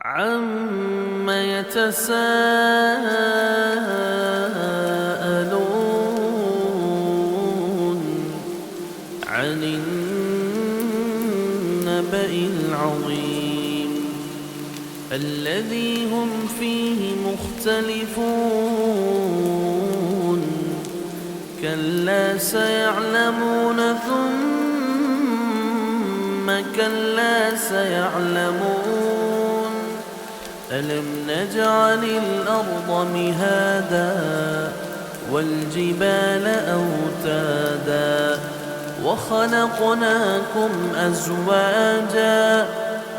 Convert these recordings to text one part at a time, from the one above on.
عَمَّ يَتَسَاءَلُونَ عَنِ النَّبَإِ الْعَظِيمِ الَّذِي هُمْ فِيهِ مُخْتَلِفُونَ كَلَّا سَيَعْلَمُونَ ثُمَّ كَلَّا سَيَعْلَمُونَ أَلَمْ نَجْعَلِ الْأَرْضَ مِهَادًا وَالْجِبَالَ أَوْتَادًا وَخَلَقْنَاكُمْ أَزْوَاجًا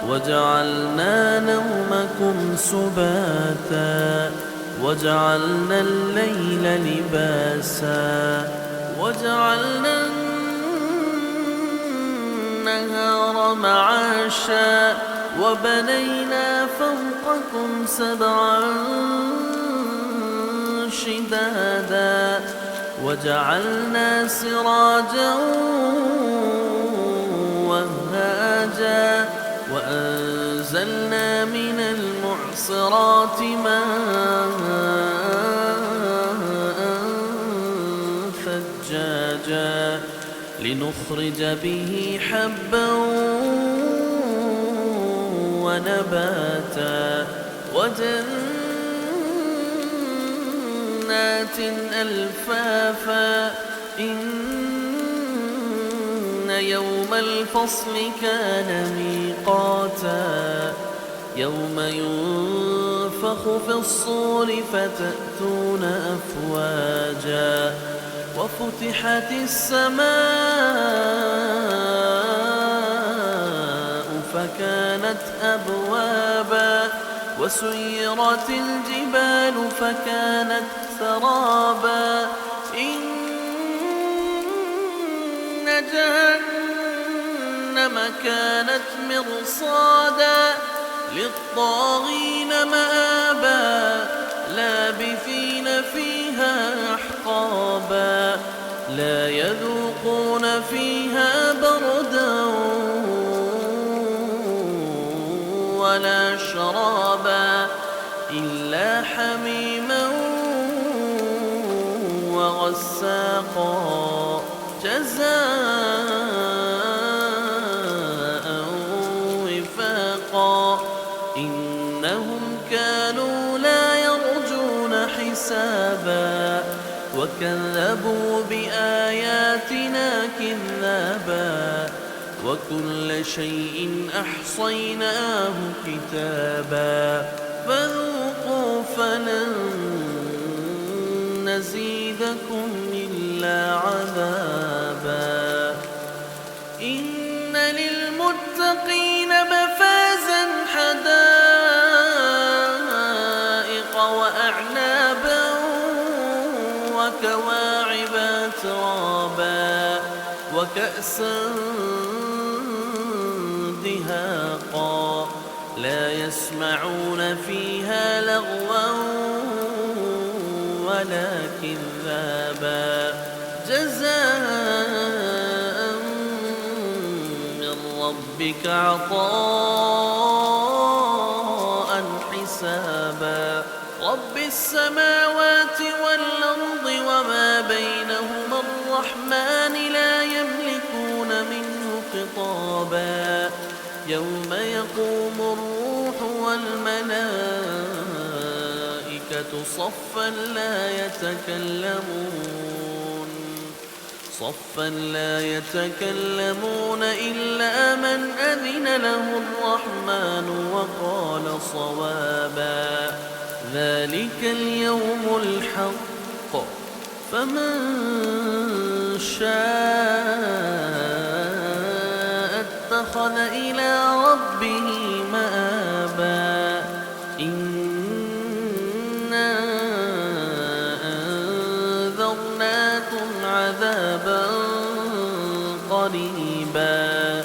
وَجَعَلْنَا نَوْمَكُمْ سُبَاتًا وَجَعَلْنَا اللَّيْلَ لِبَاسًا وَجَعَلْنَا النَّهَارَ مَعَاشًا وَبَنَيْنَا فَوْقَكُمْ سَبْعًا شِدَادًا وَجَعَلْنَا سِرَاجًا وَهَّاجًا وَأَنزَلْنَا مِنَ الْمُعْصِرَاتِ مَاءً ثَجَّاجًا لِنُخْرِجَ بِهِ حَبًّا وَنَبَاتًا وَجَنَّاتٍ أَلْفَافًا إِنَّ يَوْمَ الْفَصْلِ كَانَ مِيقَاتًا يَوْمَ يُنفَخُ فِي الصُّورِ فَتَأْتُونَ أَفْوَاجًا وَفُتِحَتِ السَّمَاءُ فَكَانَتْ أَبْوَابًا وَسُيِّرَتِ الْجِبَالُ فَكَانَتْ سَرَابًا إِنَّ جَهَنَّمَ كَانَتْ مِرْصَادًا لِلطَّاغِينَ مَآبًا لَابِثِينَ فِيهَا أَحْقَابًا لَا يَذُوقُونَ فِيهَا بَرْدًا وَلَا شَرَابًا إِلَّا حَمِيمًا وَغَسَّاقًا جَزَاءً وِفَاقًا إِنَّهُمْ كَانُوا لَا يَرْجُونَ حِسَابًا وَكَذَّبُوا بِآيَاتِنَا كِذَّابًا وَكُلَّ شَيْءٍ أَحْصَيْنَاهُ كِتَابًا فَذُوقُوا فَلَن نَّزِيدَكُمْ إِلَّا عَذَابًا إِنَّ لِلْمُتَّقِينَ مَفَازًا حَدَائِقَ وَأَعْنَابًا وَكَوَاعِبَ أَتْرَابًا وَكَأْسًا دِهَاقًا لَا يَسْمَعُونَ فِيهَا لَغْوًا وَلَا كِذَّابًا جَزَاءً مِّن رَّبِّكَ عَطَاءً حِسَابًا رَّبِّ السَّمَاوَاتِ وَالْأَرْضِ وَمَا بَيْنَهُمَا الرَّحْمَٰنِ لَا يَمْلِكُونَ مِنْهُ خِطَابًا يَوْمَ يَقُومُ الرُّوحُ وَالْمَلَائِكَةُ صَفًّا لَّا يَتَكَلَّمُونَ إِلَّا مَنْ أَذِنَ لَهُ الرَّحْمَٰنُ وَقَالَ صَوَابًا ذَلِكَ الْيَوْمُ الْحَقُّ فَمَن شَاءَ اتَّخَذَ إِلَىٰ رَبِّهِ مَآبًا إِنَّا أَنذَرْنَاكُمْ عَذَابًا قَرِيبًا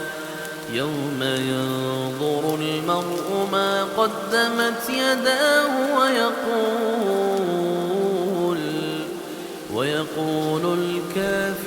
يَوْمَ يَنظُرُ الْمَرْءُ مَا قَدَّمَتْ يَدَاهُ وَيَقُولُ الْكَافِرُ